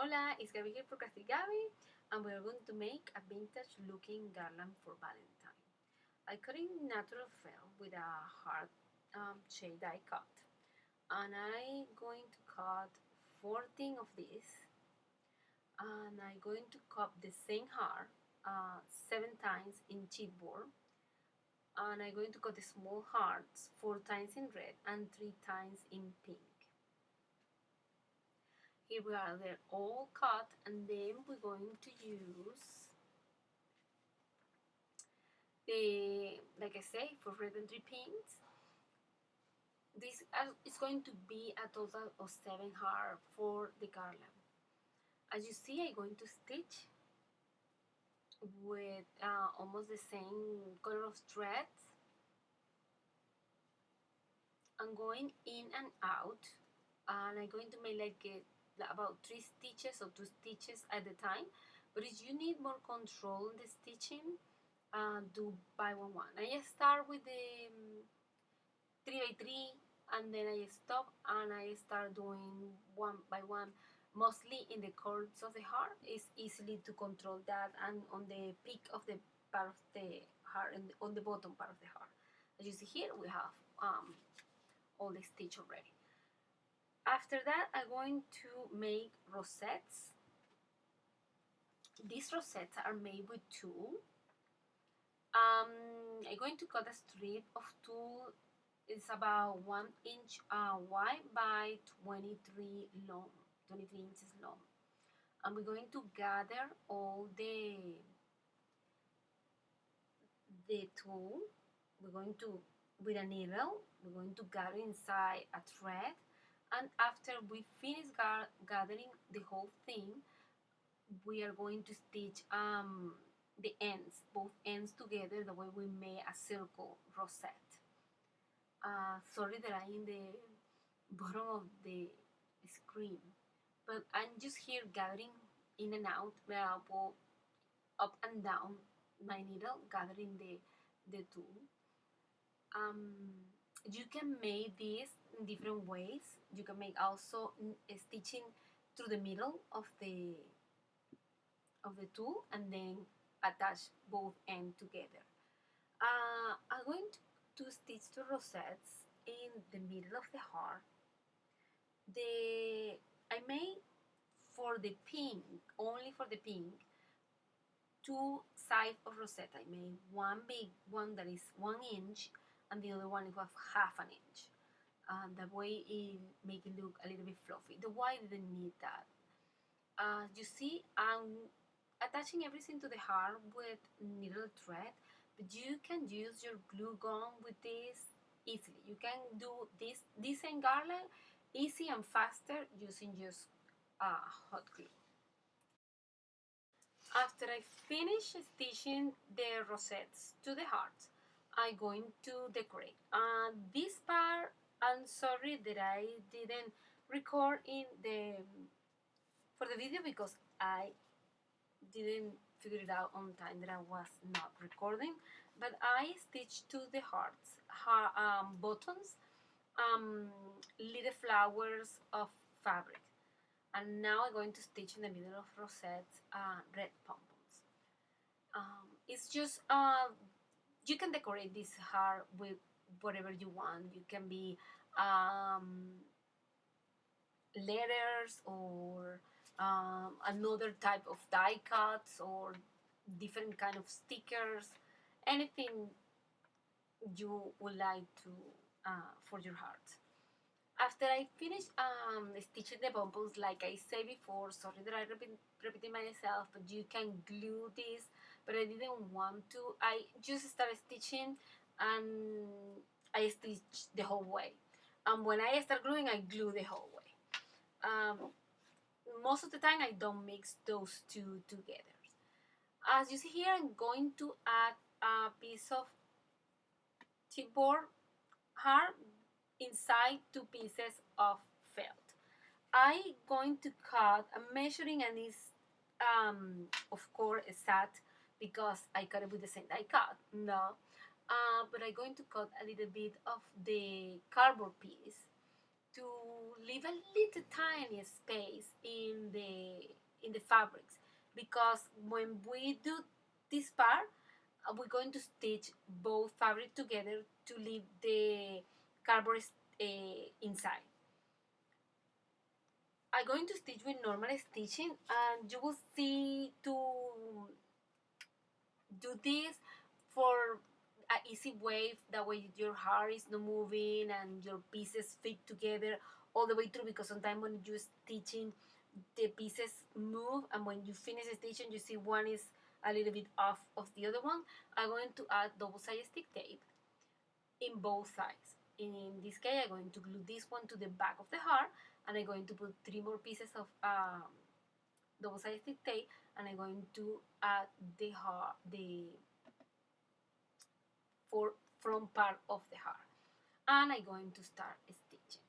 Hola, it's Gabby here for Crafty Gabby, and we're going to make a vintage looking garland for Valentine. I cut in natural felt with a hard shade die cut, and I'm going to cut 14 of these, and I'm going to cut the same heart 7 times in chipboard, and I'm going to cut the small hearts 4 times in red and 3 times in pink. Here we are, they're all cut, and then we're going to use like I say, for red and 3 pins. This is going to be a total of 7 hearts for the garland. As you see, I'm going to stitch with almost the same color of threads. I'm going in and out, and I'm going to make about 3 stitches or 2 stitches at a time. But if you need more control in the stitching, do by one. I start with the 3 by 3, and then I stop and I start doing one by one, mostly in the curves of the heart. It's easily to control that, and on the peak of the part of the heart and on the bottom part of the heart. As you see here, we have all the stitch already. After that, I'm going to make rosettes. These rosettes are made with tulle. I'm going to cut a strip of tulle. It's about 1 inch wide by 23 long, 23 inches long. And we're going to gather all the tulle. We're going to, with a needle, we're going to gather inside a thread. And after we finish gathering the whole thing, we are going to stitch the ends, both ends together, the way we made a circle rosette. Sorry that I'm in the bottom of the screen, but I'm just here gathering in and out, up and down my needle, gathering the tulle. You can make this in different ways. You can make also stitching through the middle of the tulle and then attach both ends together. I'm going to stitch the rosettes in the middle of the heart. I made for the pink, only for the pink, 2 sides of rosette. I made one big one that is 1 inch, and the other one is half an inch. That way it make it look a little bit fluffy. The white didn't need that. You see, I'm attaching everything to the heart with needle thread, but you can use your glue gun with this easily. You can do this and garland easy and faster using just hot glue. After I finish stitching the rosettes to the heart, I'm going to decorate. This part, I'm sorry that I didn't record in for the video because I didn't figure it out on time that I was not recording, but I stitched to the hearts, buttons, little flowers of fabric, and now I'm going to stitch in the middle of rosettes red pompons. It's just you can decorate this heart with whatever you want. You can be letters or another type of die cuts or different kind of stickers, anything you would like to for your heart. After I finish stitching the pompons, like I said before, sorry that I repeating myself, but you can glue this, but I didn't want to. I just started stitching and I stitched the whole way. And when I start gluing, I glue the whole way. Most of the time I don't mix those two together. As you see here, I'm going to add a piece of chipboard heart inside 2 pieces of felt. I'm going to cut, I'm measuring, and it's of course exact because I cut it with the same die cut. But I'm going to cut a little bit of the cardboard piece to leave a little tiny space in the fabrics, because when we do this part, we're going to stitch both fabric together to leave the cardboard inside. I'm going to stitch with normal stitching, and you will see to do this for an easy way, that way your heart is not moving and your pieces fit together all the way through, because sometimes when you're stitching, the pieces move, and when you finish stitching you see one is a little bit off of the other one. I'm going to add double-sided stick tape in both sides. In this case, I'm going to glue this one to the back of the heart, and I'm going to put 3 more pieces of double-sided stick tape, and I'm going to add the heart, the for front part of the heart, and I'm going to start stitching.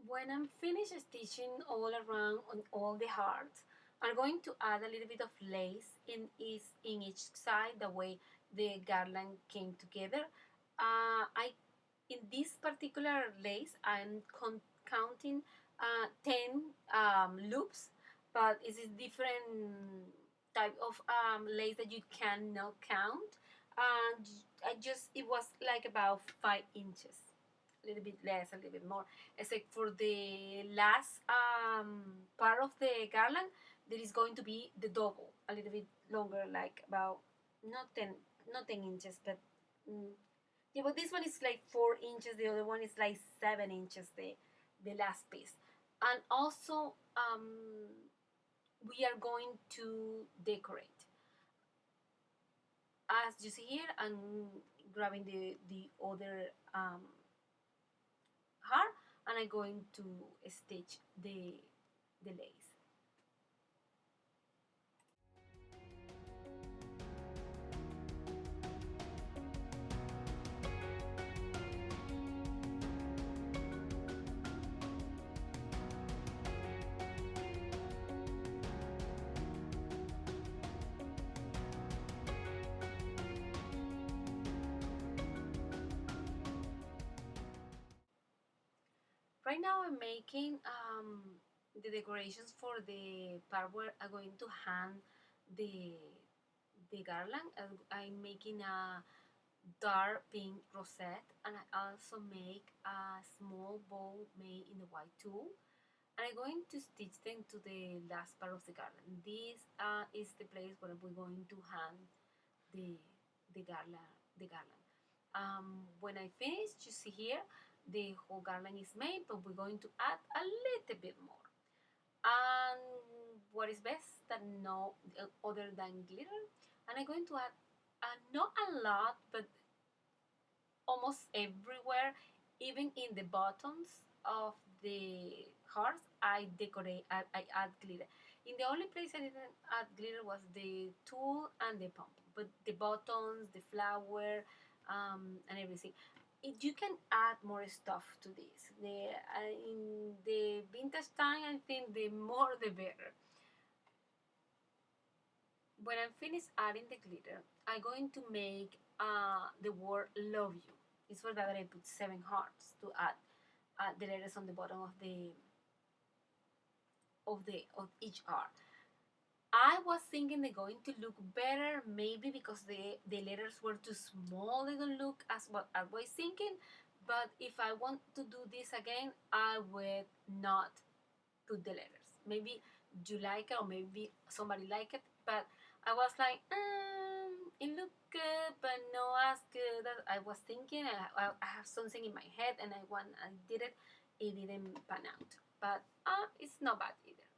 When I'm finished stitching all around on all the hearts, I'm going to add a little bit of lace in each side, the way the garland came together. I In this particular lace, I'm counting 10 loops, but it's a different type of lace that you cannot count. And it was like about 5 inches, a little bit less, a little bit more, except for the last part of the garland. There is going to be the double, a little bit longer, like about not 10, not 10 inches, but yeah, but this one is like 4 inches. The other one is like 7 inches. The last piece, and also we are going to decorate. As you see here, I'm grabbing the other heart, and I'm going to stitch the lace. Right now, I'm making the decorations for the part where I'm going to hang the the garland. I'm making a dark pink rosette, and I also make a small bow made in the white tulle, and I'm going to stitch them to the last part of the garland. This is the place where we're going to hang the garland. When I finish, you see here, the whole garland is made, but we're going to add a little bit more. And what is best than no other than glitter? And I'm going to add not a lot, but almost everywhere, even in the buttons of the hearts, I decorate. I add glitter. In the only place I didn't add glitter was the tulle and the pom, but the buttons, the flower, and everything. You can add more stuff to this. In the vintage time, I think the more the better. When I'm finished adding the glitter, I'm going to make the word love you. It's for that I put 7 hearts to add the letters on the bottom of of each heart. I was thinking they're going to look better, maybe because the letters were too small. They don't look as what I was thinking. But if I want to do this again, I would not put the letters. Maybe you like it, or maybe somebody like it, but I was like, it looked good, but not as good as I was thinking. I have something in my head, and I did it. It didn't pan out, but it's not bad either.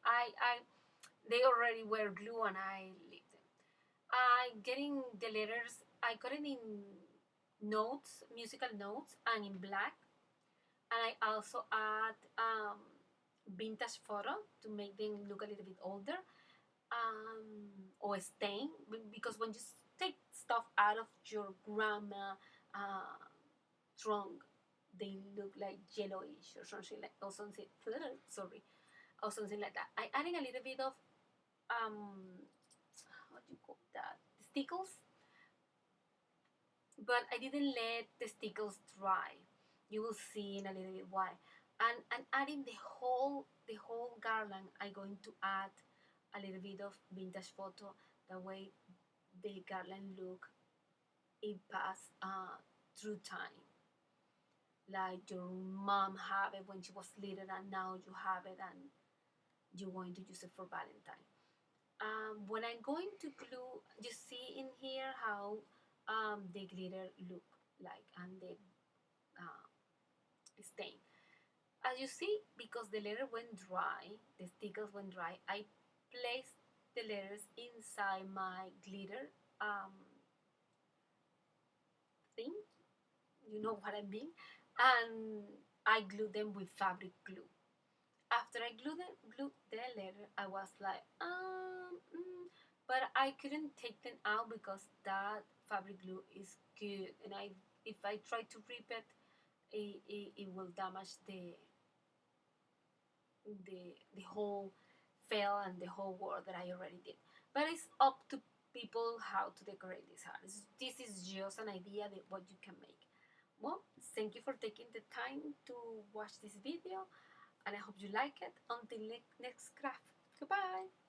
They already were glue, and I leave them. I getting the letters. I got it in notes, musical notes, and in black. And I also add vintage photo to make them look a little bit older, or stain, because when you take stuff out of your grandma uh, trunk, they look like yellowish or something like, or something. Sorry, or something like that. I adding a little bit of what do you call that? Stickles, but I didn't let the stickles dry. You will see in a little bit why. And adding the whole garland, I'm going to add a little bit of vintage photo. That way, the garland look it pass through time. Like your mom have it when she was little, and now you have it, and you're going to use it for Valentine. When I'm going to glue, you see in here how the glitter look like, and the uh, stain. As you see, because the letter went dry, the stickers went dry, I placed the letters inside my glitter um, thing. You know what I mean? And I glued them with fabric glue. After I glued the letter, I was like, but I couldn't take them out because that fabric glue is good, and if I try to rip it, it will damage the whole fail and the whole work that I already did. But it's up to people how to decorate this house. This is just an idea that what you can make. Well, thank you for taking the time to watch this video, and I hope you like it. Until next craft. Goodbye.